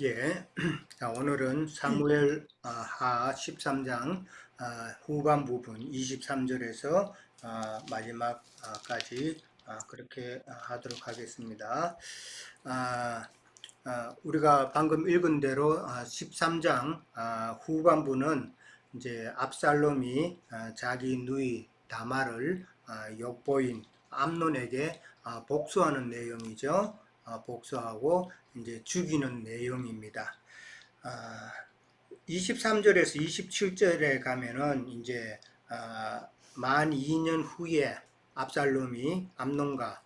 예, 자, 오늘은 사무엘 하 13장 후반 부분 23절에서 마지막까지 그렇게 하도록 하겠습니다. 우리가 방금 읽은 대로 13장 후반부는 이제 압살롬이 자기 누이 다말을 욕보인 암논에게 복수하는 내용이죠. 복수하고 이제 죽이는 내용입니다. 23절에서 27절에 가면은 이제 만 2년 후에 압살롬이 암논과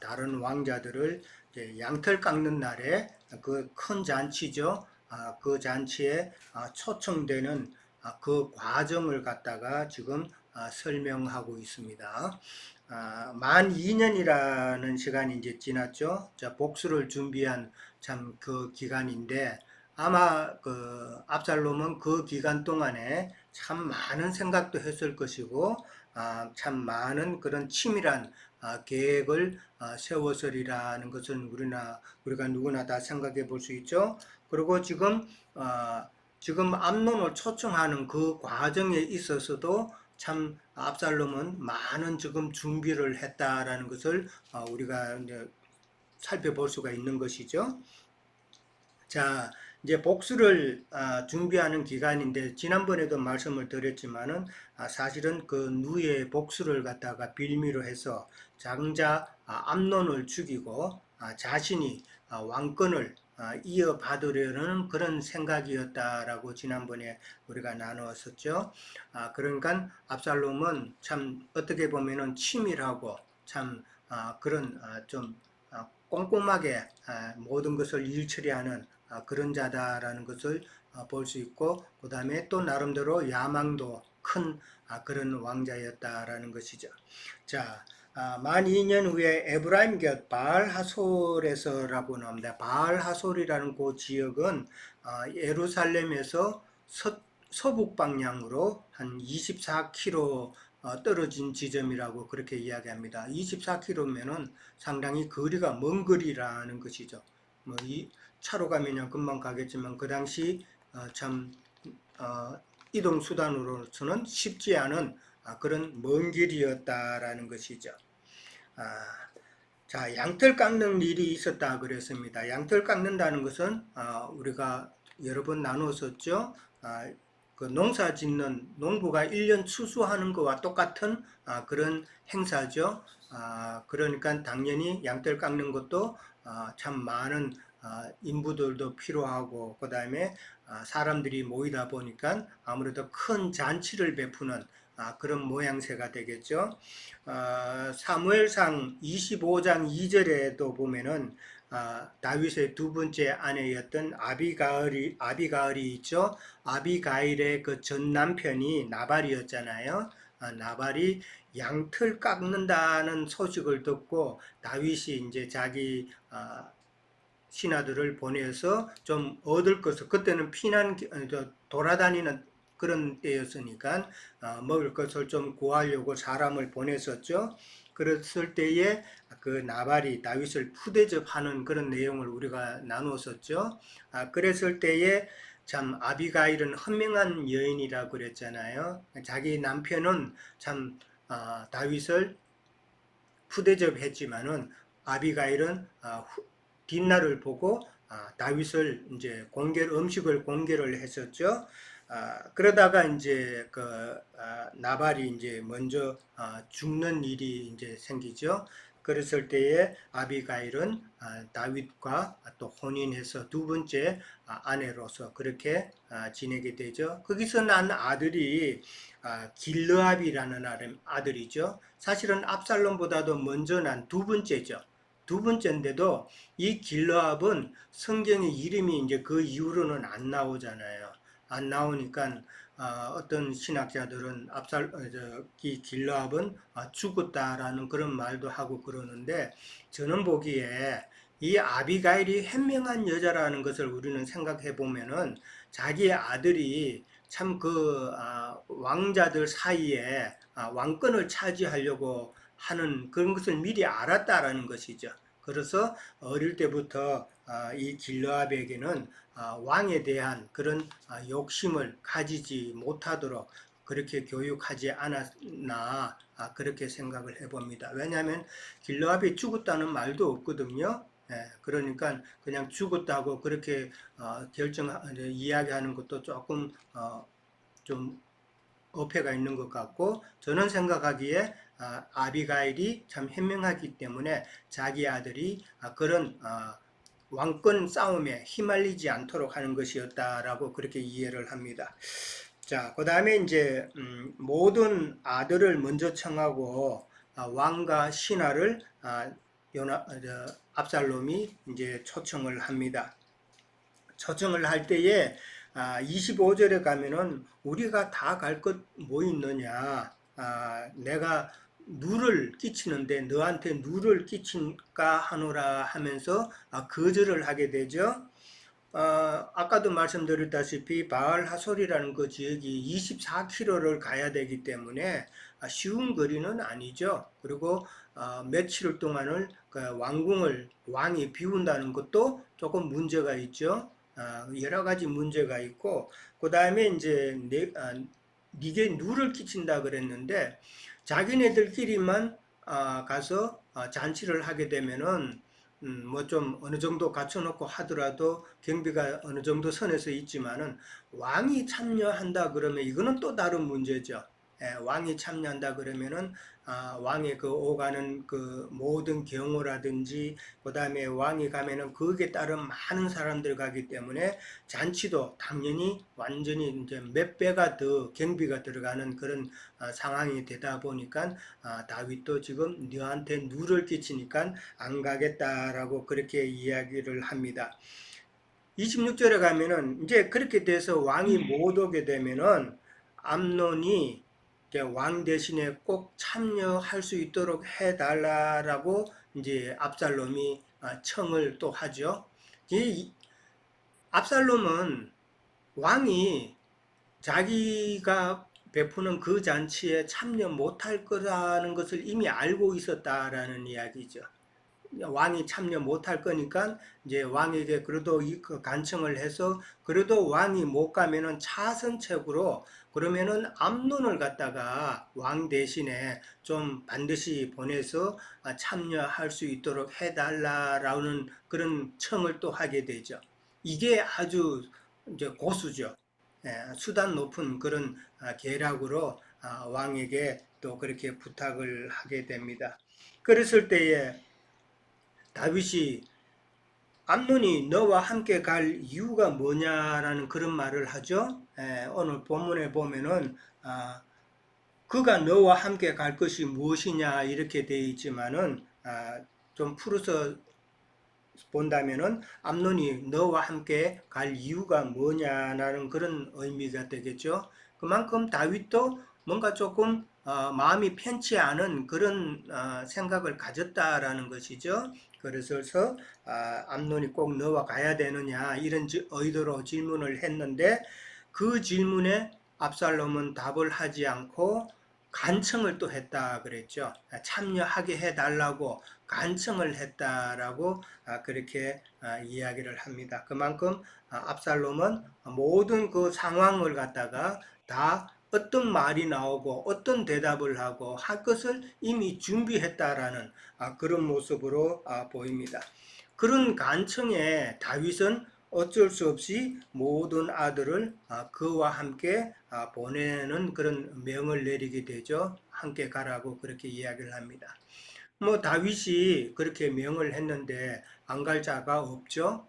다른 왕자들을 이제 양털 깎는 날에 그 큰 잔치죠. 그 잔치에 초청되는 그 과정을 갖다가 지금 설명하고 있습니다. 만 2년이라는 시간이 이제 지났죠. 자, 복수를 준비한 참 그 기간인데 아마 그 압살롬은 그 기간 동안에 참 많은 생각도 했을 것이고 참 많은 그런 치밀한 계획을 세웠으리라는 것을 우리가 누구나 다 생각해 볼 수 있죠. 그리고 지금 암논을 초청하는 그 과정에 있어서도 참 압살롬은 많은 지금 준비를 했다라는 것을 우리가 이제 살펴볼 수가 있는 것이죠. 자, 이제 복수를 준비하는 기간인데 지난번에도 말씀을 드렸지만은 사실은 그 누이의 복수를 갖다가 빌미로 해서 장자 암논을 죽이고 자신이 왕권을 이어받으려는 그런 생각이었다라고 지난번에 우리가 나누었었죠. 그러니까 압살롬은 참 어떻게 보면은 치밀하고 참 그런 좀 꼼꼼하게 모든 것을 일처리하는 그런 자다라는 것을 볼 수 있고, 그 다음에 또 나름대로 야망도 큰 그런 왕자였다라는 것이죠. 자, 만 2년 후에 에브라임 곁 바알하솔에서라고 나옵니다. 바알하솔이라는 그 지역은 예루살렘에서 서북 방향으로 한 24km 떨어진 지점이라고 그렇게 이야기합니다. 24km면은 상당히 거리가 먼 거리라는 것이죠. 차로 가면 금방 가겠지만 그 당시 참 이동 수단으로서는 쉽지 않은 그런 먼 길이었다라는 것이죠. 자, 양털 깎는 일이 있었다 그랬습니다. 양털 깎는다는 것은 우리가 여러 번 나누었었죠. 그 농사 짓는 농부가 1년 추수하는 것과 똑같은 그런 행사죠. 그러니까 당연히 양털 깎는 것도 참 많은 인부들도 필요하고 그 다음에 사람들이 모이다 보니까 아무래도 큰 잔치를 베푸는 그런 모양새가 되겠죠. 사무엘상 25장 2절에도 보면은 다윗의 두 번째 아내였던 아비가을이 있죠. 아비가일의 그 전 남편이 나발이었잖아요. 나발이 양털 깎는다는 소식을 듣고 다윗이 이제 자기 신하들을 보내서 좀 얻을 것을, 그때는 돌아다니는 그런 때였으니까 먹을 것을 좀 구하려고 사람을 보냈었죠. 그랬을 때에 그 나발이 다윗을 푸대접하는 그런 내용을 우리가 나누었었죠. 그랬을 때에 참 아비가일은 현명한 여인이라고 그랬잖아요. 자기 남편은 참 다윗을 푸대접했지만은 아비가일은 뒷날을 보고 다윗을 이제 음식을 공개를 했었죠. 그러다가 이제 나발이 이제 먼저 죽는 일이 이제 생기죠. 그랬을 때에 아비가일은 다윗과 또 혼인해서 두 번째 아내로서 그렇게 지내게 되죠. 거기서 난 아들이 길르압이라는 아들이죠. 사실은 압살롬보다도 먼저 난 두 번째죠. 두 번째인데도 이 길르압은 성경의 이름이 이제 그 이후로는 안 나오잖아요. 안 나오니까 어떤 신학자들은 이 길르압은 죽었다라는 그런 말도 하고 그러는데, 저는 보기에 이 아비가일이 현명한 여자라는 것을 우리는 생각해 보면은 자기의 아들이 참 왕자들 사이에 왕권을 차지하려고 하는 그런 것을 미리 알았다라는 것이죠. 그래서 어릴 때부터 이 길르압에게는 왕에 대한 그런 욕심을 가지지 못하도록 그렇게 교육하지 않았나 그렇게 생각을 해봅니다. 왜냐하면 길르압이 죽었다는 말도 없거든요. 그러니까 그냥 죽었다고 그렇게 이야기하는 것도 조금 좀 어폐가 있는 것 같고, 저는 생각하기에 아비가일이 참 현명하기 때문에 자기 아들이 그런 왕권 싸움에 휘말리지 않도록 하는 것이었다라고 그렇게 이해를 합니다. 자, 그 다음에 이제 모든 아들을 먼저 청하고 왕과 신하를 압살롬이 이제 초청을 합니다. 초청을 할 때에 25절에 가면은 우리가 다 갈 것 뭐 있느냐, 내가 누를 끼치는데 너한테 누를 끼친까 하노라 하면서 거절을 하게 되죠. 아까도 말씀드렸다시피 바알 하솔이라는 그 지역이 24km를 가야 되기 때문에 쉬운 거리는 아니죠. 그리고 며칠 동안을 그 왕이 비운다는 것도 조금 문제가 있죠. 여러 가지 문제가 있고, 그 다음에 이제 니게 누를 끼친다 그랬는데 자기네들끼리만 가서 잔치를 하게 되면은 뭐 좀 어느 정도 갖춰놓고 하더라도 경비가 어느 정도 선에서 있지만은 왕이 참여한다 그러면 이거는 또 다른 문제죠. 왕이 참여한다 그러면은 왕의 그 오가는 그 모든 경호라든지 그 다음에 왕이 가면은 거기에 따른 많은 사람들 가기 때문에 잔치도 당연히 완전히 이제 몇 배가 더 경비가 들어가는 그런 상황이 되다 보니까 다윗도 지금 너한테 누를 끼치니까 안 가겠다라고 그렇게 이야기를 합니다. 26절에 가면은 이제 그렇게 돼서 왕이 못 오게 되면은 암논이 왕 대신에 꼭 참여할 수 있도록 해달라라고 이제 압살롬이 청을 또 하죠. 이 압살롬은 왕이 자기가 베푸는 그 잔치에 참여 못할 거라는 것을 이미 알고 있었다라는 이야기죠. 왕이 참여 못할 거니까 이제 왕에게 그래도 그 간청을 해서 그래도 왕이 못 가면은 차선책으로 그러면은 암논을 갖다가 왕 대신에 좀 반드시 보내서 참여할 수 있도록 해달라라는 그런 청을 또 하게 되죠. 이게 아주 이제 고수죠. 수단 높은 그런 계략으로 왕에게 또 그렇게 부탁을 하게 됩니다. 그랬을 때에 다윗이 암논이 너와 함께 갈 이유가 뭐냐라는 그런 말을 하죠. 오늘 본문에 보면은 그가 너와 함께 갈 것이 무엇이냐 이렇게 되어 있지만은 좀 풀어서 본다면은 암논이 너와 함께 갈 이유가 뭐냐라는 그런 의미가 되겠죠. 그만큼 다윗도 뭔가 조금 마음이 편치 않은 그런 생각을 가졌다라는 것이죠. 그래서 암논이 꼭 너와 가야 되느냐 이런 의도로 질문을 했는데 그 질문에 압살롬은 답을 하지 않고 간청을 또 했다 그랬죠. 참여하게 해달라고 간청을 했다라고 그렇게 이야기를 합니다. 그만큼 압살롬은 모든 그 상황을 갖다가 다 어떤 말이 나오고 어떤 대답을 하고 할 것을 이미 준비했다라는 그런 모습으로 보입니다. 그런 간청에 다윗은 어쩔 수 없이 모든 아들을 그와 함께 보내는 그런 명을 내리게 되죠. 함께 가라고 그렇게 이야기를 합니다. 뭐 다윗이 그렇게 명을 했는데 안 갈 자가 없죠.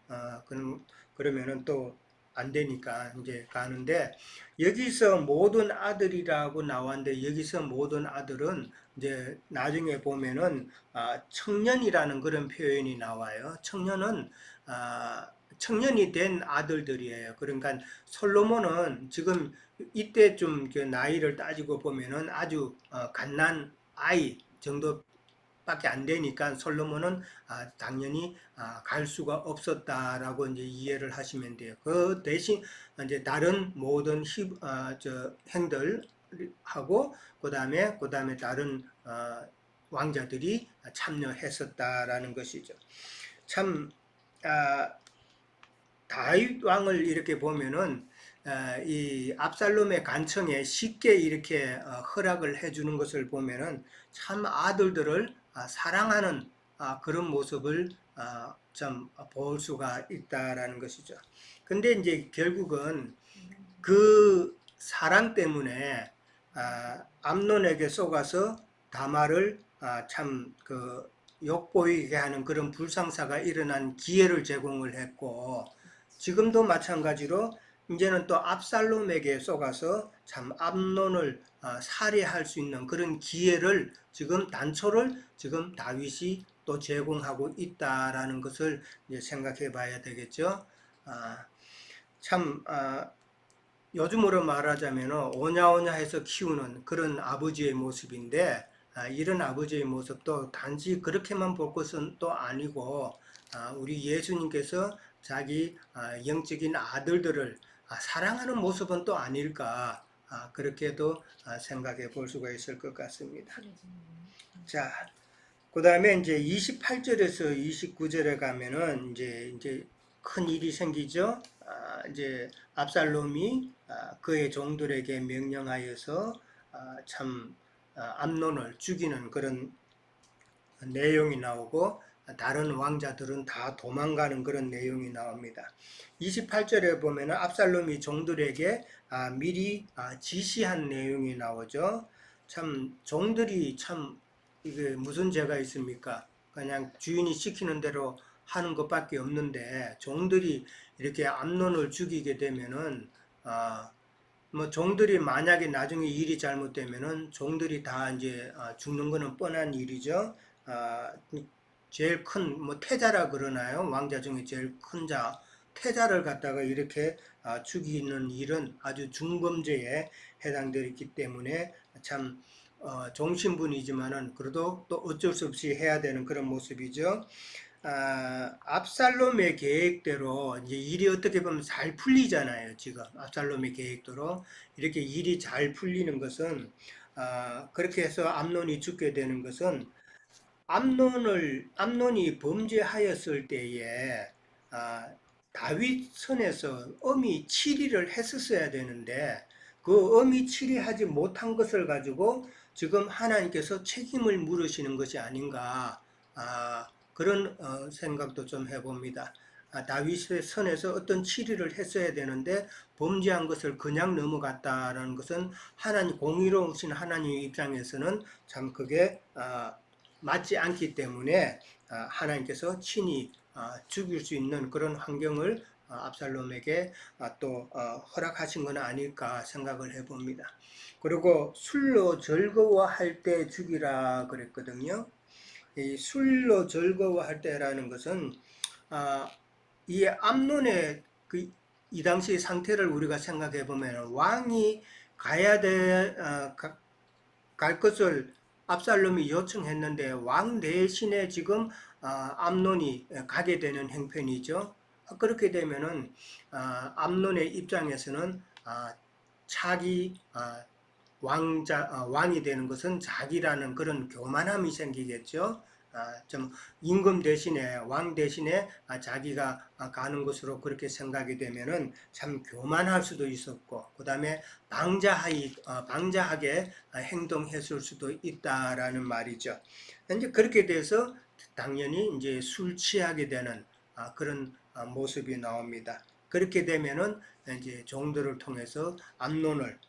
그러면은 또 안 되니까 이제 가는데 여기서 모든 아들이라고 나왔는데 여기서 모든 아들은 이제 나중에 보면은 청년이라는 그런 표현이 나와요. 청년이 된 아들들이에요. 그러니까 솔로몬은 지금 이때 좀 나이를 따지고 보면은 아주 갓난 아이 정도 밖에 안 되니까 솔로몬은 당연히 갈 수가 없었다라고 이제 이해를 하시면 돼요. 그 대신 이제 다른 모든 행들하고 그다음에 다른 왕자들이 참여했었다라는 것이죠. 참 다윗 왕을 이렇게 보면은 이 압살롬의 간청에 쉽게 이렇게 허락을 해주는 것을 보면은 참 아들들을 사랑하는 그런 모습을 좀 볼 수가 있다라는 것이죠. 근데 이제 결국은 그 사랑 때문에 암논에게 속아서 다말을 참 그 욕보이게 하는 그런 불상사가 일어난 기회를 제공을 했고, 지금도 마찬가지로 이제는 또 압살롬에게 속아서 참 암논을 살해할 수 있는 그런 기회를 지금 단초를 지금 다윗이 또 제공하고 있다라는 것을 이제 생각해 봐야 되겠죠. 참 요즘으로 말하자면 오냐오냐 해서 키우는 그런 아버지의 모습인데, 이런 아버지의 모습도 단지 그렇게만 볼 것은 또 아니고, 우리 예수님께서 자기 영적인 아들들을 사랑하는 모습은 또 아닐까, 그렇게도 생각해 볼 수가 있을 것 같습니다. 자, 그 다음에 이제 28절에서 29절에 가면은 이제 큰 일이 생기죠. 이제 압살롬이 그의 종들에게 명령하여서 참 암논을 죽이는 그런 내용이 나오고, 다른 왕자들은 다 도망가는 그런 내용이 나옵니다. 28절에 보면 압살롬이 종들에게 미리 지시한 내용이 나오죠. 참 종들이 참 이게 무슨 죄가 있습니까? 그냥 주인이 시키는 대로 하는 것밖에 없는데, 종들이 이렇게 암논을 죽이게 되면은 뭐 종들이 만약에 나중에 일이 잘못되면은 종들이 다 이제 죽는 거는 뻔한 일이죠. 아, 제일 큰 뭐 태자라 그러나요? 왕자 중에 제일 큰 자, 태자를 갖다가 이렇게 죽이는 일은 아주 중범죄에 해당되기 때문에 참 종신분이지만은 그래도 또 어쩔 수 없이 해야 되는 그런 모습이죠. 압살롬의 계획대로 이제 일이 어떻게 보면 잘 풀리잖아요. 지금 압살롬의 계획대로 이렇게 일이 잘 풀리는 것은, 그렇게 해서 암논이 죽게 되는 것은, 암논이 범죄하였을 때에 다윗 선에서 엄히 치리를 했었어야 되는데, 그 엄히 치리하지 못한 것을 가지고 지금 하나님께서 책임을 물으시는 것이 아닌가, 그런 생각도 좀 해봅니다. 다윗의 선에서 어떤 치리를 했어야 되는데 범죄한 것을 그냥 넘어갔다라는 것은 하나님, 공의로우신 하나님 입장에서는 참 그게 맞지 않기 때문에 하나님께서 친히 죽일 수 있는 그런 환경을 압살롬에게 또 허락하신 건 아닐까 생각을 해봅니다. 그리고 술로 즐거워할 때 죽이라 그랬거든요. 이 술로 즐거워할 때라는 것은 이 암논의 이 당시 상태를 우리가 생각해 보면, 왕이 가야 갈 것을 압살롬이 요청했는데 왕 대신에 지금 암논이 가게 되는 형편이죠. 그렇게 되면은 암논의 입장에서는 자기 왕이 되는 것은 자기라는 그런 교만함이 생기겠죠. 좀 임금 대신에, 왕 대신에 자기가 가는 것으로 그렇게 생각이 되면은 참 교만할 수도 있었고, 그 다음에 방자하게 행동했을 수도 있다라는 말이죠. 이제 그렇게 돼서 당연히 이제 술 취하게 되는 그런 모습이 나옵니다. 그렇게 되면은 이제 종들을 통해서 암논을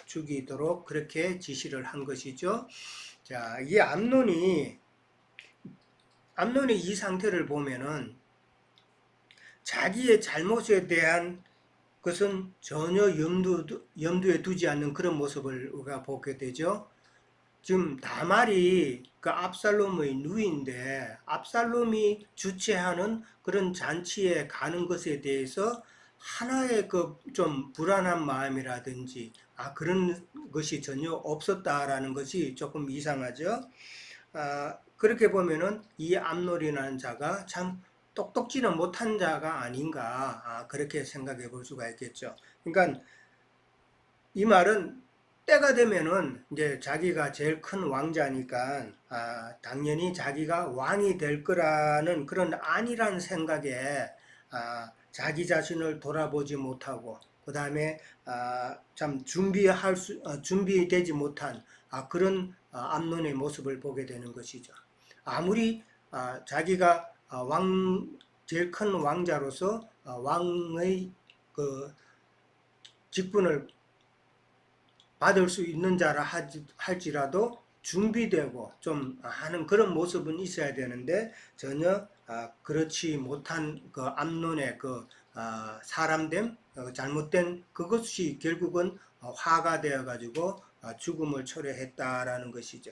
죽이도록 그렇게 지시를 한 것이죠. 자, 이 암논의 이 상태를 보면은 자기의 잘못에 대한 것은 전혀 염두에 두지 않는 그런 모습을 우리가 보게 되죠. 지금 다말이 그 압살롬의 누이인데, 압살롬이 주최하는 그런 잔치에 가는 것에 대해서 하나의 그 좀 불안한 마음이라든지 그런 것이 전혀 없었다라는 것이 조금 이상하죠. 그렇게 보면은 이 암놀이라는 자가 참 똑똑지는 못한 자가 아닌가, 그렇게 생각해 볼 수가 있겠죠. 그러니까 이 말은 때가 되면은 이제 자기가 제일 큰 왕자니까 당연히 자기가 왕이 될 거라는 그런 안일한 생각에 자기 자신을 돌아보지 못하고 그 다음에 참 준비되지 못한 그런 암논의 모습을 보게 되는 것이죠. 아무리 자기가 제일 큰 왕자로서 왕의 그 직분을 받을 수 있는 자라 할지라도 준비되고 좀 하는 그런 모습은 있어야 되는데 전혀 그렇지 못한 그 암론의 그 사람됨, 잘못된 그것이 결국은 화가 되어 가지고 죽음을 초래했다라는 것이죠.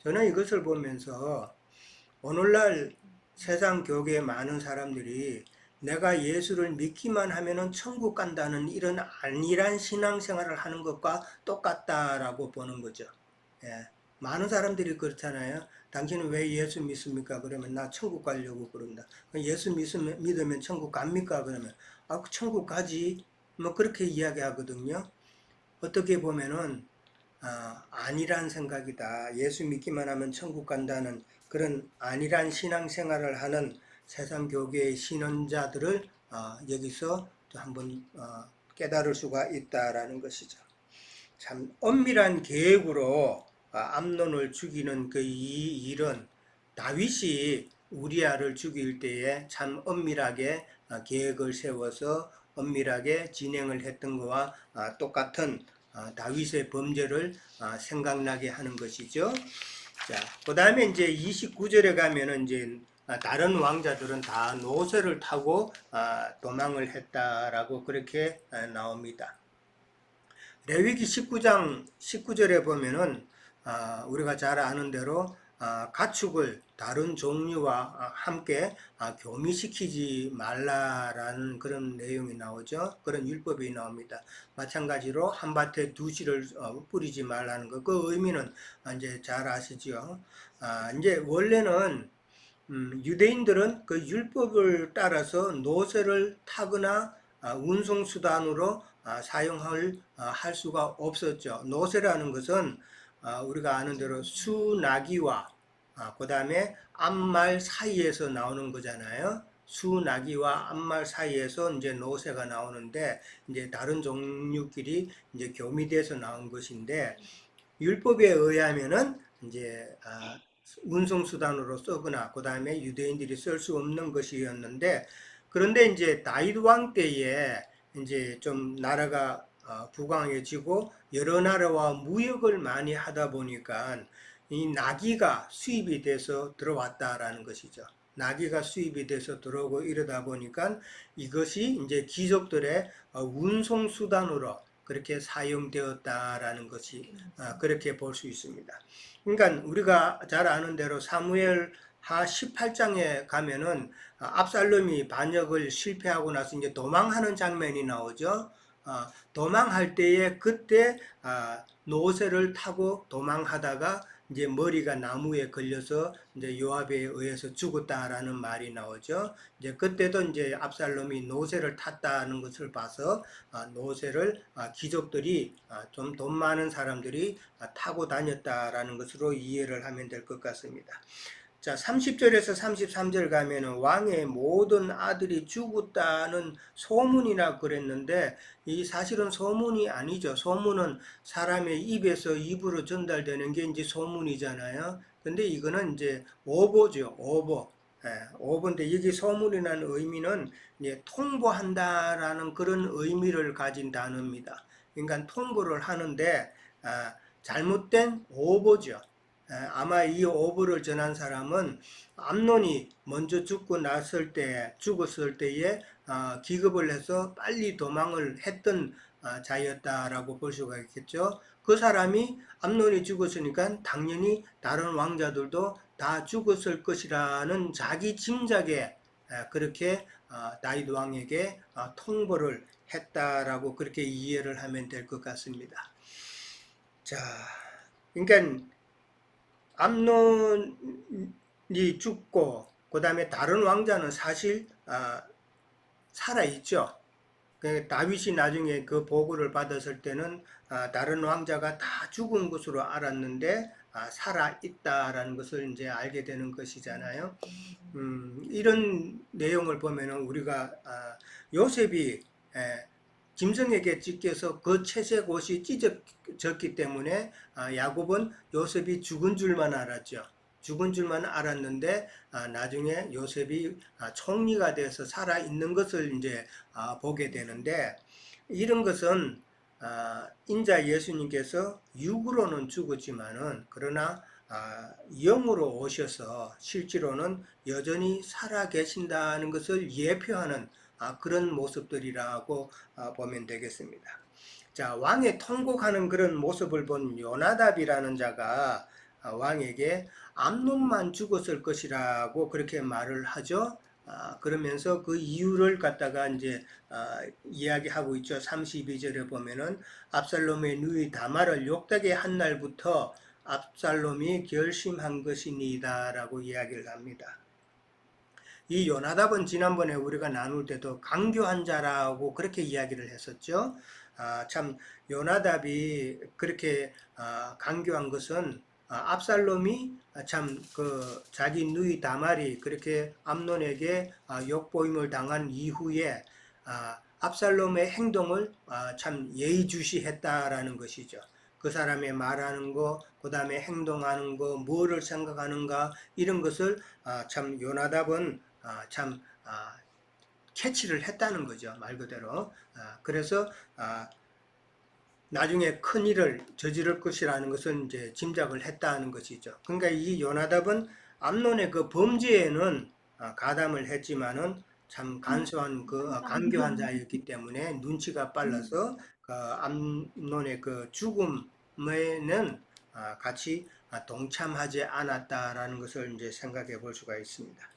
저는 이것을 보면서 오늘날 세상 교계에 많은 사람들이 내가 예수를 믿기만 하면은 천국 간다는 이런 안일한 신앙생활을 하는 것과 똑같다라고 보는 거죠. 예. 많은 사람들이 그렇잖아요. 당신은 왜 예수 믿습니까? 그러면 나 천국 가려고 그런다. 예수 믿으면 천국 갑니까? 그러면 천국 가지. 뭐 그렇게 이야기하거든요. 어떻게 보면은 안일한 생각이다. 예수 믿기만 하면 천국 간다는 그런 안일한 신앙생활을 하는 세상 교계의 신원자들을 여기서 또 한번 깨달을 수가 있다라는 것이죠. 참 엄밀한 계획으로 암논을 죽이는 그 이 일은 다윗이 우리아를 죽일 때에 참 엄밀하게 계획을 세워서 엄밀하게 진행을 했던 것과 똑같은 다윗의 범죄를 생각나게 하는 것이죠. 자, 그 다음에 이제 29절에 가면은 이제 다른 왕자들은 다 노새를 타고 도망을 했다라고 그렇게 나옵니다. 레위기 19장 19절에 보면은 우리가 잘 아는 대로 가축을 다른 종류와 함께 교미시키지 말라라는 그런 내용이 나오죠. 그런 율법이 나옵니다. 마찬가지로 한밭에 두시를 뿌리지 말라는 것. 그 의미는 이제 잘 아시죠. 이제 원래는 유대인들은 그 율법을 따라서 노새를 타거나 운송수단으로 사용할 할 수가 없었죠. 노새라는 것은 우리가 아는 대로 수나기와 그 다음에 암말 사이에서 나오는 거잖아요. 수나기와 암말 사이에서 이제 노새가 나오는데 이제 다른 종류끼리 이제 교미돼서 나온 것인데 율법에 의하면은 이제 운송수단으로 쓰거나 그 다음에 유대인들이 쓸 수 없는 것이었는데 그런데 이제 다윗 왕 때에 이제 좀 나라가 부강해지고 여러 나라와 무역을 많이 하다 보니까 이 나귀가 수입이 돼서 들어왔다라는 것이죠. 나귀가 수입이 돼서 들어오고 이러다 보니까 이것이 이제 귀족들의 운송수단으로 그렇게 사용되었다라는 것이 그렇게 볼 수 있습니다. 그러니까 우리가 잘 아는 대로 사무엘 하 18장에 가면은 압살롬이 반역을 실패하고 나서 이제 도망하는 장면이 나오죠. 도망할 때에 그때 노새를 타고 도망하다가 이제 머리가 나무에 걸려서 이제 요압에 의해서 죽었다라는 말이 나오죠. 이제 그때도 이제 압살롬이 노새를 탔다는 것을 봐서 노새를 귀족들이 좀 돈 많은 사람들이 타고 다녔다라는 것으로 이해를 하면 될 것 같습니다. 자, 30절에서 33절 가면은 왕의 모든 아들이 죽었다는 소문이라 그랬는데 이 사실은 소문이 아니죠. 소문은 사람의 입에서 입으로 전달되는 게 이제 소문이잖아요. 근데 이거는 이제 오보죠. 오보. 오보인데 여기 소문이라는 의미는 이제 통보한다라는 그런 의미를 가진 단어입니다. 그러니까 통보를 하는데 잘못된 오보죠. 아마 이 오보를 전한 사람은 암논이 먼저 죽었을 때에 기급을 해서 빨리 도망을 했던 자였다라고 볼 수가 있겠죠. 그 사람이 암논이 죽었으니까 당연히 다른 왕자들도 다 죽었을 것이라는 자기 짐작에 그렇게 다윗 왕에게 통보를 했다라고 그렇게 이해를 하면 될 것 같습니다. 자, 그러니까 암논이 죽고 그 다음에 다른 왕자는 사실 살아있죠. 다윗이 나중에 그 보고를 받았을 때는 다른 왕자가 다 죽은 것으로 알았는데 살아 있다라는 것을 이제 알게 되는 것이잖아요. 이런 내용을 보면은 우리가 요셉이 짐승에게 찢겨서 그 채색 옷이 찢어졌기 때문에 야곱은 요셉이 죽은 줄만 알았죠. 죽은 줄만 알았는데 나중에 요셉이 총리가 돼서 살아 있는 것을 이제 보게 되는데 이런 것은 인자 예수님께서 육으로는 죽었지만은 그러나 영으로 오셔서 실제로는 여전히 살아 계신다는 것을 예표하는 그런 모습들이라고 보면 되겠습니다. 자, 왕의 통곡하는 그런 모습을 본 요나답이라는 자가 왕에게 암논만 죽었을 것이라고 그렇게 말을 하죠. 그러면서 그 이유를 갖다가 이제 이야기하고 있죠. 32절에 보면은 압살롬의 누이 다말을 욕되게 한 날부터 압살롬이 결심한 것이니다라고 이야기를 합니다. 이 요나답은 지난번에 우리가 나눌 때도 강교한 자라고 그렇게 이야기를 했었죠. 참 요나답이 그렇게 강교한 것은 압살롬이 참 그 자기 누이 다말이 그렇게 암논에게 욕보임을 당한 이후에 압살롬의 행동을 참 예의주시했다라는 것이죠. 그 사람의 말하는 거, 그 다음에 행동하는 거, 뭐를 생각하는가 이런 것을 참 요나답은 참 캐치를 했다는 거죠. 말 그대로. 그래서 나중에 큰 일을 저지를 것이라는 것을 이제 짐작을 했다는 것이죠. 그러니까 이 요나답은 암논의 그 범죄에는 가담을 했지만은 참 간소한 그 간교한 자였기 때문에 눈치가 빨라서 그 암논의 그 죽음에는 같이 동참하지 않았다라는 것을 이제 생각해 볼 수가 있습니다.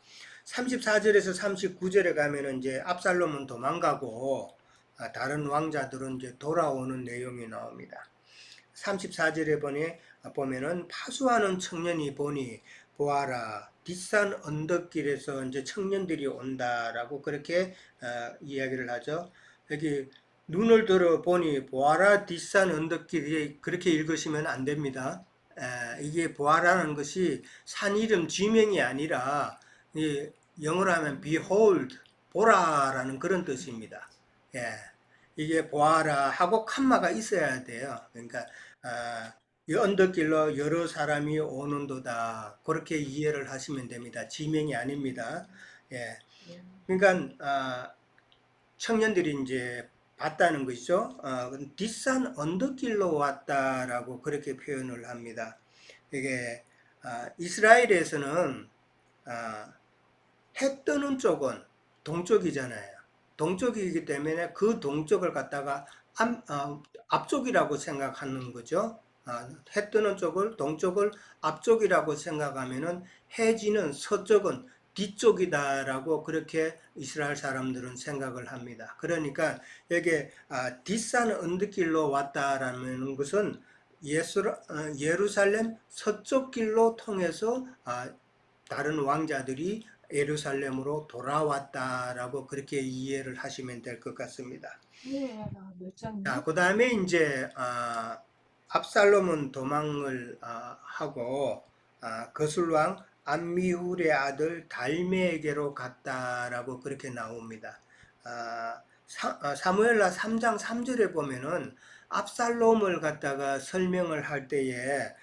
34절에서 39절에 가면은 이제 압살롬은 도망가고 다른 왕자들은 이제 돌아오는 내용이 나옵니다. 34절에 보면은 파수하는 청년이 보니 보아라 뒷산 언덕길에서 이제 청년들이 온다라고 그렇게 이야기를 하죠. 여기 눈을 들어 보니 보아라 뒷산 언덕길이 그렇게 읽으시면 안 됩니다. 이게 보아라는 것이 산 이름 지명이 아니라 영어로 하면 behold 보라라는 그런 뜻입니다. 예, 이게 보아라 하고 칸마가 있어야 돼요. 그러니까 이 언덕길로 여러 사람이 오는도다 그렇게 이해를 하시면 됩니다. 지명이 아닙니다. 예, 그러니까 청년들이 이제 봤다는 것이죠. 뒷산 언덕길로 왔다라고 그렇게 표현을 합니다. 이게 이스라엘에서는 해 뜨는 쪽은 동쪽이잖아요. 동쪽이기 때문에 그 동쪽을 갖다가 앞쪽이라고 생각하는 거죠. 해 뜨는 쪽을 동쪽을 앞쪽이라고 생각하면은 해지는 서쪽은 뒤쪽이다라고 그렇게 이스라엘 사람들은 생각을 합니다. 그러니까 여기 뒷산 언덕길로 왔다라는 것은 예루살렘 서쪽 길로 통해서 다른 왕자들이 예루살렘으로 돌아왔다라고 그렇게 이해를 하시면 될 것 같습니다. 자, 그 다음에 이제 압살롬은 도망을 하고 거슬왕 암미훌의 아들 달메에게로 갔다라고 그렇게 나옵니다. 사무엘라 3장 3절에 보면은 압살롬을 갖다가 설명을 할 때에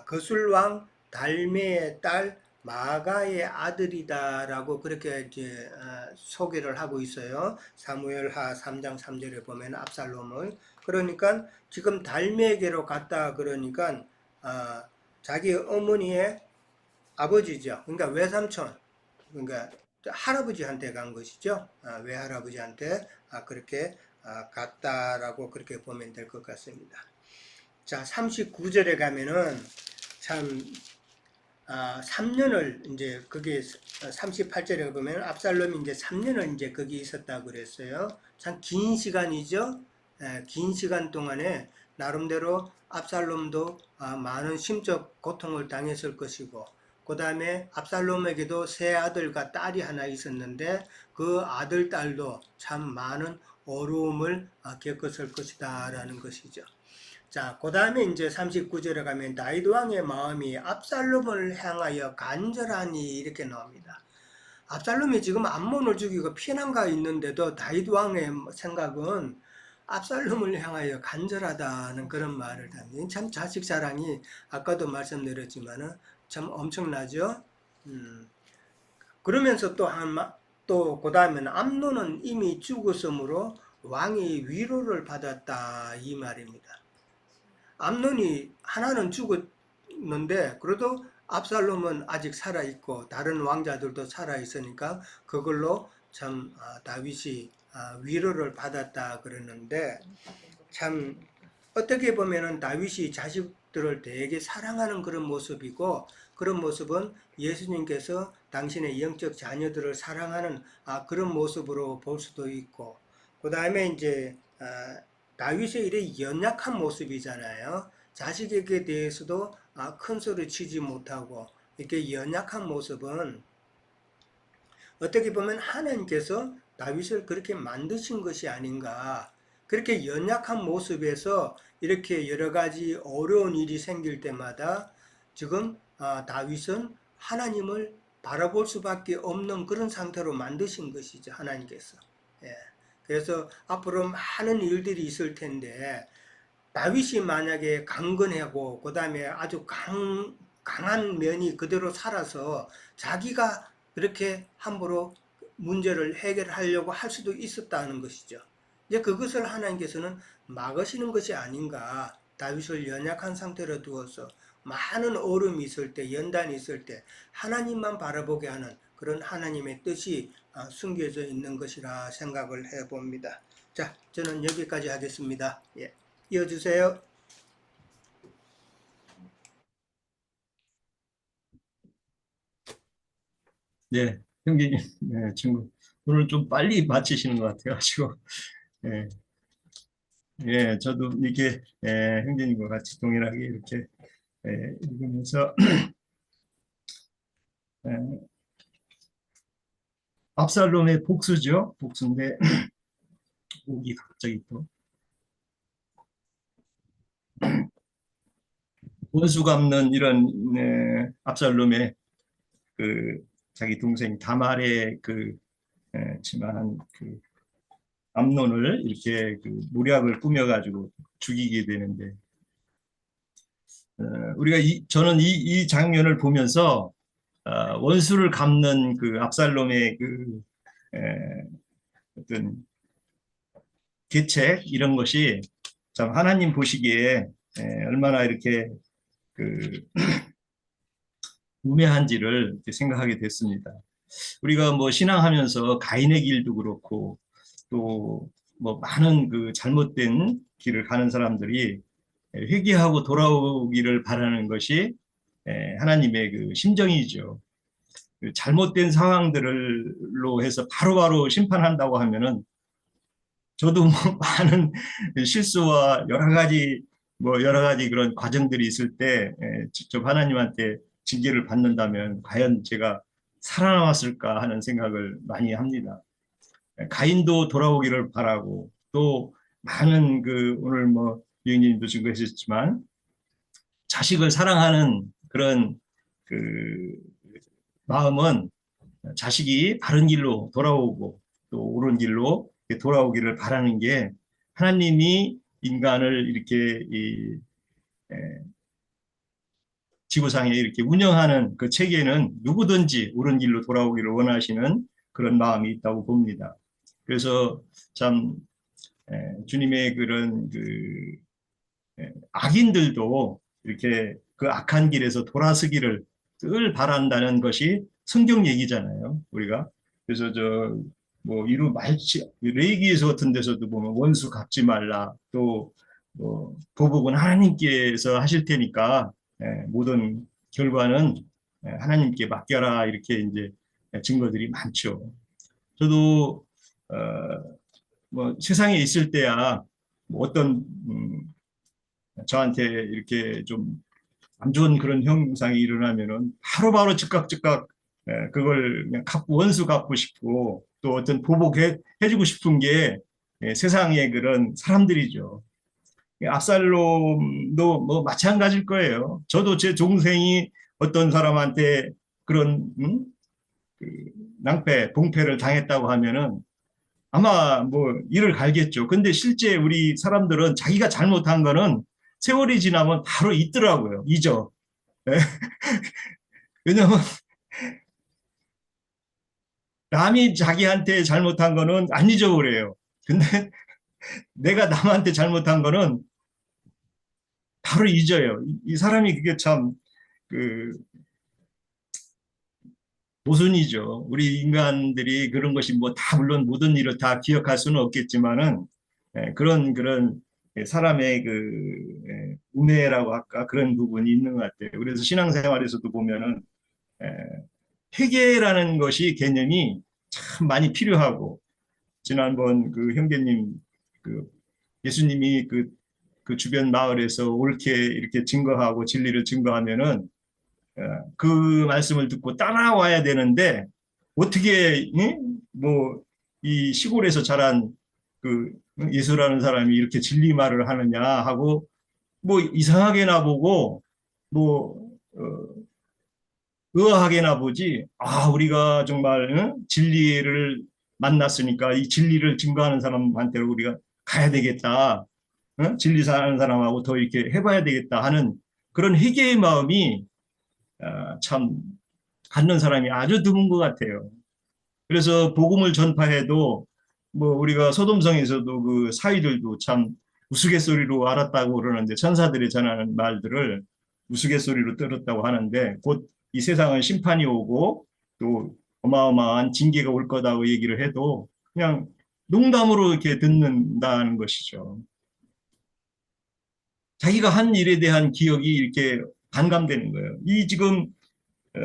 거슬왕 달메의 딸 마가의 아들이다라고 그렇게 이제 소개를 하고 있어요. 사무엘하 3장 3절에 보면 압살롬을 그러니까 지금 달메에게로 갔다 그러니까 자기 어머니의 아버지죠. 그러니까 외삼촌, 그러니까 할아버지한테 간 것이죠. 외할아버지한테 그렇게 갔다라고 그렇게 보면 될 것 같습니다. 자, 39절에 가면은 참 3년을 이제 거기 38절에 보면 압살롬이 이제 3년을 이제 거기 있었다고 그랬어요. 참 긴 시간이죠. 긴 시간 동안에 나름대로 압살롬도 많은 심적 고통을 당했을 것이고 그 다음에 압살롬에게도 세 아들과 딸이 하나 있었는데 그 아들 딸도 참 많은 어려움을 겪었을 것이다 라는 것이죠. 자, 그 다음에 이제 39절에 가면 다윗 왕의 마음이 압살롬을 향하여 간절하니 이렇게 나옵니다. 압살롬이 지금 암몬을 죽이고 피난가 있는데도 다윗 왕의 생각은 압살롬을 향하여 간절하다는 그런 말을 합니다. 참 자식 사랑이 아까도 말씀드렸지만은 참 엄청나죠. 그러면서 또그 다음에는 암논은 이미 죽었으므로 왕이 위로를 받았다 이 말입니다. 암논이 하나는 죽었는데 그래도 압살롬은 아직 살아 있고 다른 왕자들도 살아 있으니까 그걸로 참 다윗이 위로를 받았다 그러는데 참 어떻게 보면은 다윗이 자식들을 되게 사랑하는 그런 모습이고 그런 모습은 예수님께서 당신의 영적 자녀들을 사랑하는 그런 모습으로 볼 수도 있고 그 다음에 이제 다윗의 이래 연약한 모습이잖아요. 자식에게 대해서도 큰 소리 치지 못하고 이렇게 연약한 모습은 어떻게 보면 하나님께서 다윗을 그렇게 만드신 것이 아닌가. 그렇게 연약한 모습에서 이렇게 여러 가지 어려운 일이 생길 때마다 지금 다윗은 하나님을 바라볼 수밖에 없는 그런 상태로 만드신 것이죠. 하나님께서. 예. 그래서 앞으로 많은 일들이 있을 텐데 다윗이 만약에 강건하고 그 다음에 아주 강한 면이 그대로 살아서 자기가 그렇게 함부로 문제를 해결하려고 할 수도 있었다는 것이죠. 이제 그것을 하나님께서는 막으시는 것이 아닌가. 다윗을 연약한 상태로 두어서 많은 어려움이 있을 때, 연단이 있을 때 하나님만 바라보게 하는 그런 하나님의 뜻이 숨겨져 있는 것이라 생각을 해봅니다. 자, 저는 여기까지 하겠습니다. 예. 이어주세요. 네, 형님, 네, 지금 오늘 좀 빨리 마치시는 것 같아가지고, 예, 예, 저도 이렇게 형제님과 같이 동일하게 이렇게 읽으면서 예, 압살롬의 복수죠, 복수인데 목이 갑자기 또 원수 갚는 이런 압살롬의 그 자기 동생 다말의 그 지만 그 암논을 이렇게 그 모략을 꾸며가지고 죽이게 되는데 우리가 저는 이 장면을 보면서 원수를 갚는 그 압살롬의 그 어떤 계책 이런 것이 참 하나님 보시기에 얼마나 이렇게 그 우매한지를 생각하게 됐습니다. 우리가 뭐 신앙하면서 가인의 길도 그렇고 또 뭐 많은 그 잘못된 길을 가는 사람들이 회개하고 돌아오기를 바라는 것이 하나님의 그 심정이죠. 그 잘못된 상황들로 해서 바로바로 심판한다고 하면은 저도 뭐 많은 실수와 여러 가지 그런 과정들이 있을 때 직접 하나님한테 징계를 받는다면 과연 제가 살아남았을까 하는 생각을 많이 합니다. 가인도 돌아오기를 바라고 또 많은 그 오늘 뭐 유영님도 증거하셨지만 자식을 사랑하는 그런 그 마음은 자식이 바른 길로 돌아오고 또 옳은 길로 돌아오기를 바라는 게 하나님이 인간을 이렇게 이 지구상에 이렇게 운영하는 그 체계는 누구든지 옳은 길로 돌아오기를 원하시는 그런 마음이 있다고 봅니다. 그래서 참 주님의 그런 그 악인들도 이렇게 그 악한 길에서 돌아서기를 늘 바란다는 것이 성경 얘기잖아요, 우리가. 그래서 뭐 이루 말치 레위기에서 같은 데서도 보면 원수 갚지 말라. 또 뭐 보복은 하나님께서 하실 테니까 모든 결과는 하나님께 맡겨라 이렇게 이제 증거들이 많죠. 저도 뭐 세상에 있을 때야 뭐 어떤 저한테 이렇게 좀 안 좋은 그런 형상이 일어나면은 바로바로 즉각 그걸 그냥 원수 갚고 싶고 또 어떤 보복해 주고 싶은 게 세상의 그런 사람들이죠. 압살롬도 뭐 마찬가지일 거예요. 저도 제 동생이 어떤 사람한테 그런 그 낭패, 봉패를 당했다고 하면은 아마 뭐 이를 갈겠죠. 근데 실제 우리 사람들은 자기가 잘못한 거는 세월이 지나면 바로 잊더라고요. 잊어. 네? 왜냐면 남이 자기한테 잘못한 거는 안 잊어버려요. 근데 내가 남한테 잘못한 거는 바로 잊어요. 이 사람이 그게 참 그 모순이죠. 우리 인간들이 그런 것이 뭐 다 물론 모든 일을 다 기억할 수는 없겠지만은 그런 사람의 우매라고 할까 그런 부분이 있는 것 같아요. 그래서 신앙생활에서도 보면은 에, 회개라는 것이 개념이 참 많이 필요하고 지난번 그 형제님 그 예수님이 그 주변 마을에서 옳게 이렇게 증거하고 진리를 증거하면은 그 말씀을 듣고 따라와야 되는데 어떻게 뭐 이 시골에서 자란 그 예수라는 사람이 이렇게 진리 말을 하느냐 하고 뭐 이상하게나 보고 뭐 의아하게나 보지 우리가 정말 진리를 만났으니까 이 진리를 증거하는 사람한테 우리가 가야 되겠다. 진리 사는 사람하고 더 이렇게 해봐야 되겠다 하는 그런 회개의 마음이 참 갖는 사람이 아주 드문 것 같아요. 그래서 복음을 전파해도 뭐 우리가 소돔성에서도 그 사위들도 참 우스갯소리로 알았다고 그러는데 천사들이 전하는 말들을 우스갯소리로 들었다고 하는데 곧 이 세상은 심판이 오고 또 어마어마한 징계가 올 거다고 얘기를 해도 그냥 농담으로 이렇게 듣는다는 것이죠. 자기가 한 일에 대한 기억이 이렇게 반감되는 거예요. 이 지금 어,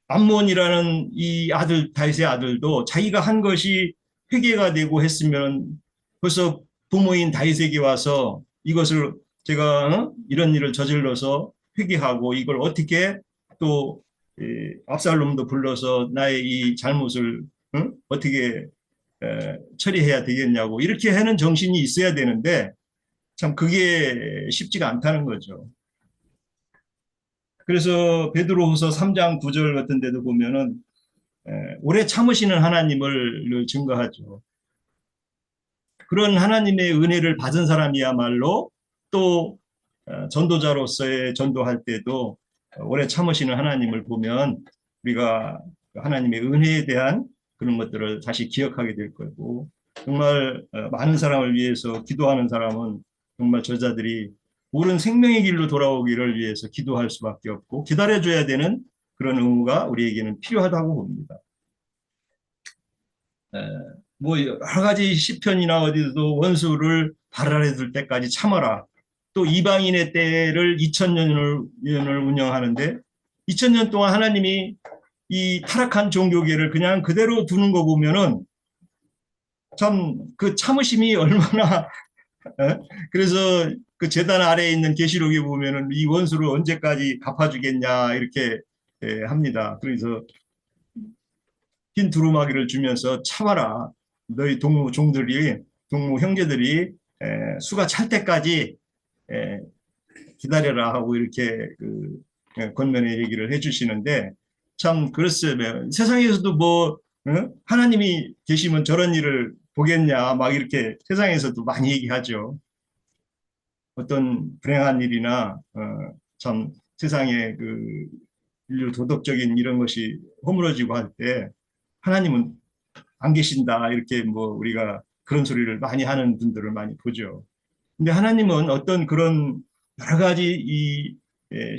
암몬이라는 이 아들 다윗의 아들도 자기가 한 것이 회개가 되고 했으면 벌써 부모인 다윗에게 와서 이것을 제가 이런 일을 저질러서 회개하고 이걸 어떻게 또 압살롬도 불러서 나의 이 잘못을 어떻게 처리해야 되겠냐고 이렇게 하는 정신이 있어야 되는데 참 그게 쉽지가 않다는 거죠. 그래서 베드로후서 3장 9절 같은 데도 보면은 오래 참으시는 하나님을 증거하죠. 그런 하나님의 은혜를 받은 사람이야말로 또 전도자로서의 전도할 때도 오래 참으시는 하나님을 보면 우리가 하나님의 은혜에 대한 그런 것들을 다시 기억하게 될 거고 정말 많은 사람을 위해서 기도하는 사람은 정말 저자들이 옳은 생명의 길로 돌아오기를 위해서 기도할 수밖에 없고 기다려줘야 되는 그런 의무가 우리에게는 필요하다고 봅니다. 뭐 여러 가지 시편이나 어디도 원수를 발 아래 둘 때까지 참아라. 또 이방인의 때를 2000년을 운영하는데 2000년 동안 하나님이 이 타락한 종교계를 그냥 그대로 두는 거 보면은 참 그 참으심이 얼마나 그래서 그 제단 아래에 있는 계시록에 보면은 이 원수를 언제까지 갚아주겠냐 이렇게 합니다. 그래서 흰 두루마기를 주면서 참아라. 너희 동무 종들이 동무 형제들이 수가 찰 때까지 기다려라 하고 이렇게 권면의 얘기를 해주시는데 참 그렇습니다. 세상에서도 뭐 하나님이 계시면 저런 일을 보겠냐 막 이렇게 세상에서도 많이 얘기하죠. 어떤 불행한 일이나 참 세상에 그 인류 도덕적인 이런 것이 허물어지고 할 때 하나님은 안 계신다 이렇게 뭐 우리가 그런 소리를 많이 하는 분들을 많이 보죠. 근데 하나님은 어떤 그런 여러 가지 이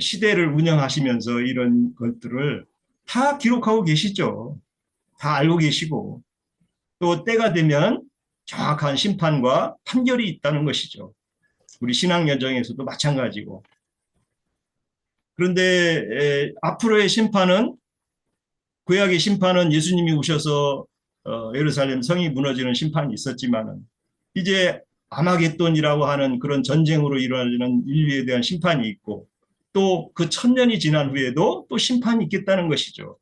시대를 운영하시면서 이런 것들을 다 기록하고 계시죠. 다 알고 계시고 또 때가 되면 정확한 심판과 판결이 있다는 것이죠. 우리 신앙 여정에서도 마찬가지고. 그런데 앞으로의 심판은 구약의 심판은 예수님이 오셔서 예루살렘 성이 무너지는 심판이 있었지만은 이제 아마겟돈이라고 하는 그런 전쟁으로 일어나는 인류에 대한 심판이 있고 또 그 1000년이 지난 후에도 또 심판이 있겠다는 것이죠.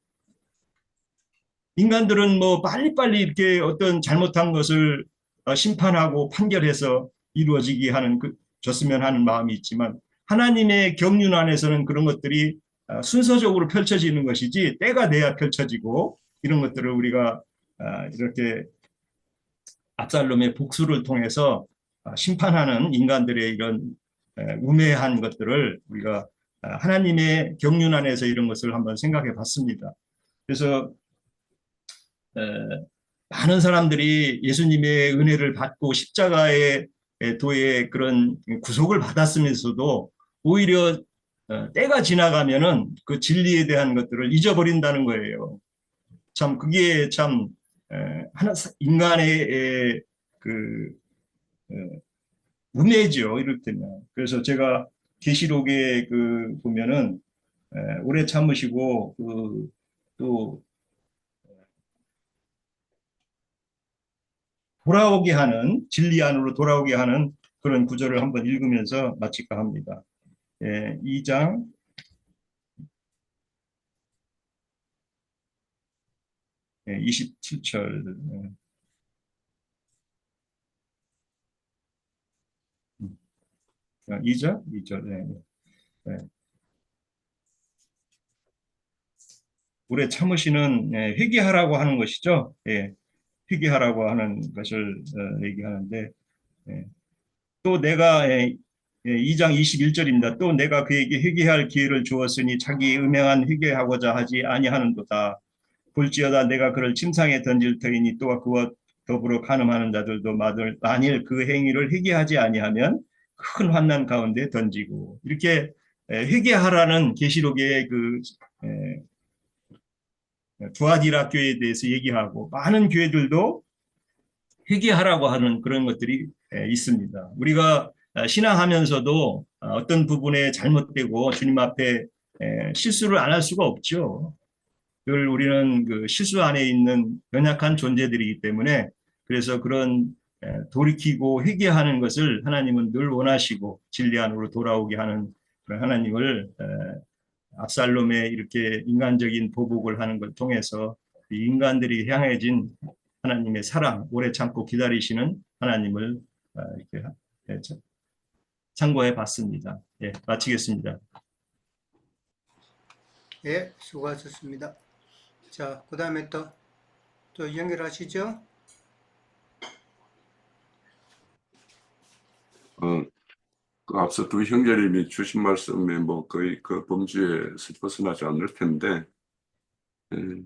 인간들은 뭐 빨리빨리 이렇게 어떤 잘못한 것을 심판하고 판결해서 이루어지게 하는 줬으면 하는 마음이 있지만 하나님의 경륜 안에서는 그런 것들이 순서적으로 펼쳐지는 것이지 때가 돼야 펼쳐지고 이런 것들을 우리가 이렇게 압살롬의 복수를 통해서 심판하는 인간들의 이런 우매한 것들을 우리가 하나님의 경륜 안에서 이런 것을 한번 생각해 봤습니다. 그래서 많은 사람들이 예수님의 은혜를 받고 십자가의 도의 그런 구속을 받았으면서도 오히려 때가 지나가면은 그 진리에 대한 것들을 잊어버린다는 거예요. 참 그게 참 인간의 그 음해죠. 이럴 때면. 그래서 제가 계시록에 그 보면은 오래 참으시고 또 돌아오게 하는 진리 안으로 돌아오게 하는 그런 구절을 한번 읽으면서 마칠까 합니다. 2장 27절 2절 2절 네. 오래 참으시는 회개하라고 하는 것이죠. 회개하라고 하는 것을 얘기하는데 또 내가 2장 21절입니다. 또 내가 그에게 회개할 기회를 주었으니 자기 음행한 회개하고자 하지 아니하는도다. 볼지어다 내가 그를 침상에 던질 터이니 또 그와 더불어 간음하는 자들도 만일 그 행위를 회개하지 아니하면 큰 환난 가운데 던지고 이렇게 회개하라는 계시록의 그 두아디라 교회에 대해서 얘기하고 많은 교회들도 회개하라고 하는 그런 것들이 있습니다. 우리가 신앙하면서도 어떤 부분에 잘못되고 주님 앞에 실수를 안 할 수가 없죠. 늘 우리는 그 실수 안에 있는 연약한 존재들이기 때문에 그래서 그런 돌이키고 회개하는 것을 하나님은 늘 원하시고 진리 안으로 돌아오게 하는 그런 하나님을 압살롬의 이렇게 인간적인 보복을 하는 걸 통해서 인간들이 향해진 하나님의 사랑, 오래 참고 기다리시는 하나님을 이렇게 참고해 봤습니다. 마치겠습니다. 예, 수고하셨습니다. 자, 그 다음에 또 연결하시죠? 그 앞서 두 형제님이 주신 말씀에 뭐 거의 그 범주에서 벗어나지 않을 텐데, 예,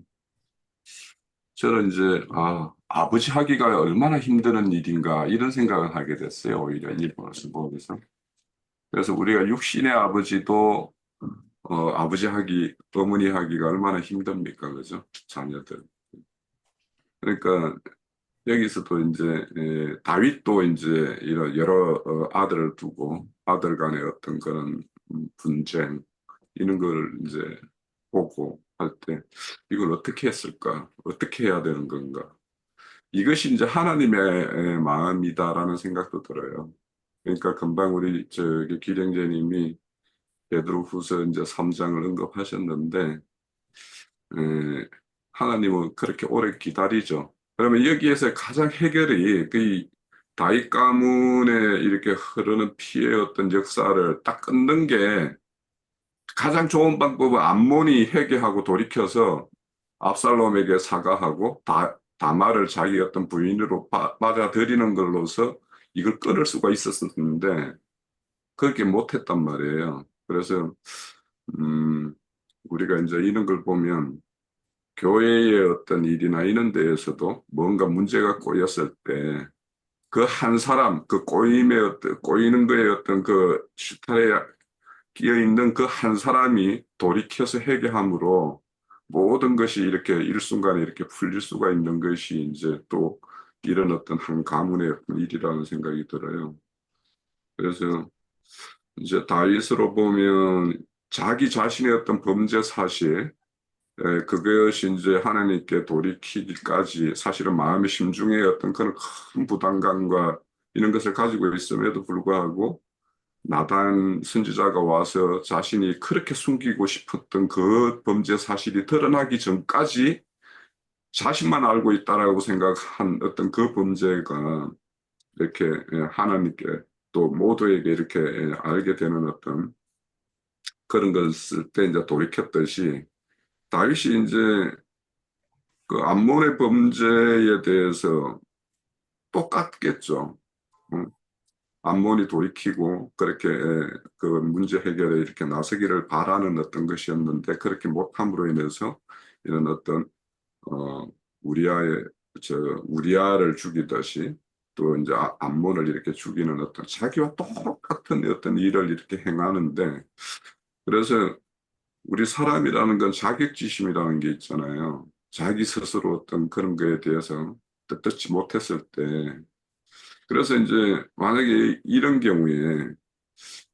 저는 이제 아버지 하기가 얼마나 힘든 일인가 이런 생각을 하게 됐어요. 오히려 이 말씀 보면서. 그래서 우리가 육신의 아버지도 아버지 하기, 어머니 하기가 얼마나 힘듭니까, 그죠? 자녀들. 그러니까 여기서도 이제 다윗도 이제 이런 여러 아들을 두고 아들 간의 어떤 그런 분쟁 이런 걸 이제 보고 할 때 이걸 어떻게 했을까? 어떻게 해야 되는 건가? 이것이 이제 하나님의 마음이다라는 생각도 들어요. 그러니까 금방 우리 저기 기령제님이 베드로후서 이제 3장을 언급하셨는데 하나님은 그렇게 오래 기다리죠. 그러면 여기에서 가장 해결이 그 다윗 가문에 이렇게 흐르는 피의 어떤 역사를 딱 끊는 게 가장 좋은 방법은 암몬이 회개하고 돌이켜서 압살롬에게 사과하고 다말을 자기 어떤 부인으로 맞아들이는 걸로서 이걸 끊을 수가 있었는데 그렇게 못했단 말이에요. 그래서 우리가 이제 이런 걸 보면 교회의 어떤 일이나 이런 데에서도 뭔가 문제가 꼬였을 때 그 한 사람, 그 꼬이는 거에 어떤 그 실타래에 끼어 있는 그 한 사람이 돌이켜서 회개함으로 모든 것이 이렇게 일순간에 이렇게 풀릴 수가 있는 것이 이제 또 이런 어떤 한 가문의 일이라는 생각이 들어요. 그래서 이제 다윗으로 보면 자기 자신의 어떤 범죄 사실, 그것이 이제 하나님께 돌이키기까지 사실은 마음의 심중에 어떤 그런 큰 부담감과 이런 것을 가지고 있음에도 불구하고 나단 선지자가 와서 자신이 그렇게 숨기고 싶었던 그 범죄 사실이 드러나기 전까지 자신만 알고 있다라고 생각한 어떤 그 범죄가 이렇게 하나님께 또 모두에게 이렇게 알게 되는 어떤 그런 것을 때 이제 돌이켰듯이 다윗이 이제 그 암몬의 범죄에 대해서 똑같겠죠. 응? 암몬이 돌이키고 그렇게 그 문제 해결에 이렇게 나서기를 바라는 어떤 것이었는데 그렇게 못함으로 인해서 이런 어떤 우리아의 우리아를 죽이듯이 또 이제 암몬을 이렇게 죽이는 어떤 자기와 똑같은 어떤 일을 이렇게 행하는데 그래서 우리 사람이라는 건 자격지심이라는 게 있잖아요. 자기 스스로 어떤 그런 거에 대해서 뜻지 못했을 때 그래서 이제 만약에 이런 경우에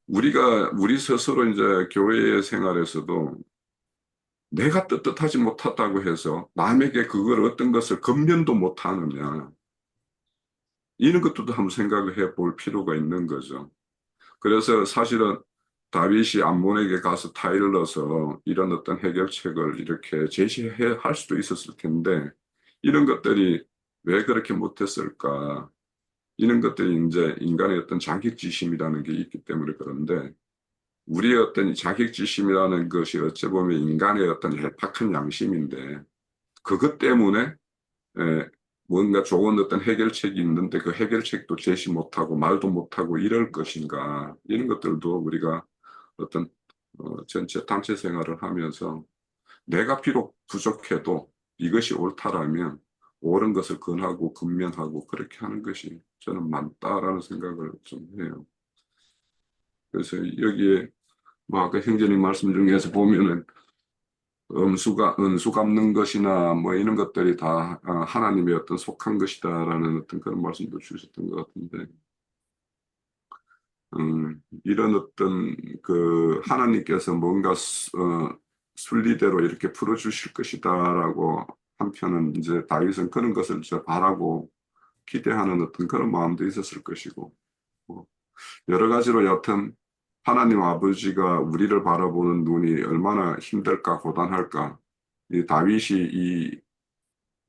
우리 스스로 이제 교회의 생활에서도 내가 떳떳하지 못하다고 해서 남에게 그걸 어떤 것을 검면도 못하느냐 이런 것도 한번 생각을 해볼 필요가 있는 거죠. 그래서 사실은 다윗이 암몬에게 가서 타일을 넣어서 이런 어떤 해결책을 이렇게 제시할 수도 있었을 텐데 이런 것들이 왜 그렇게 못했을까? 이런 것들이 이제 인간의 어떤 자격지심이라는 게 있기 때문에 그런데 우리의 어떤 자격지심이라는 것이 어찌 보면 인간의 어떤 얄팍한 양심인데 그것 때문에 뭔가 좋은 어떤 해결책이 있는데 그 해결책도 제시 못하고 말도 못하고 이럴 것인가 이런 것들도 우리가 어떤 전체 단체 생활을 하면서 내가 비록 부족해도 이것이 옳다라면 옳은 것을 권하고 근면하고 그렇게 하는 것이 저는 맞다라는 생각을 좀 해요. 그래서 여기에 뭐 아까 형제님 말씀 중에서 보면은 은수 갚는 것이나 뭐 이런 것들이 다 하나님의 어떤 속한 것이다라는 어떤 그런 말씀도 주셨던 것 같은데 이런 어떤 그 하나님께서 뭔가 순리대로 이렇게 풀어주실 것이다라고 한편은 이제 다윗은 그런 것을 이제 바라고 기대하는 어떤 그런 마음도 있었을 것이고 뭐 여러 가지로 여튼 하나님 아버지가 우리를 바라보는 눈이 얼마나 힘들까 고단할까 이 다윗이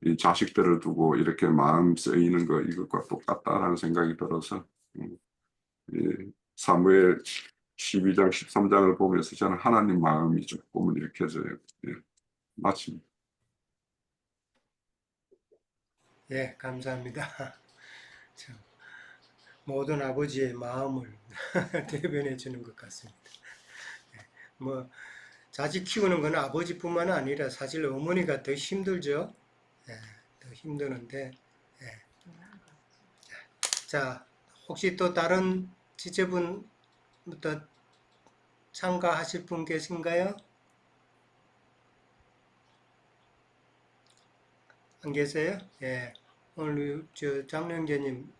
이 자식들을 두고 이렇게 마음 쓰이는 거 이것과 똑같다라는 생각이 들어서 이 사무엘 12장 13장을 보면서 저는 하나님 마음이 조금은 읽혀져요. 예, 마칩니다. 예, 감사합니다. 참, 모든 아버지의 마음을 대변해 주는 것 같습니다. 뭐 자식 키우는 건 아버지뿐만 아니라 사실 어머니가 더 힘들죠. 예, 더 힘드는데 예. 자, 혹시 또 다른 지체분부터 참가하실 분 계신가요? 안 계세요? 예. 오늘 저 장영재님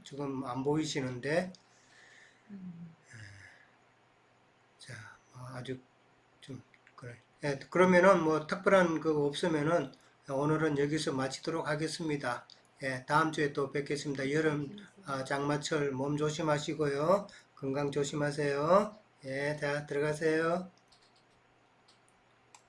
지금 안 보이시는데 자, 아주 좀 그래. 예, 그러면은 뭐 특별한 거 없으면은 오늘은 여기서 마치도록 하겠습니다. 예, 다음 주에 또 뵙겠습니다. 여름 장마철 몸 조심하시고요. 건강 조심하세요. 예, 자, 들어가세요.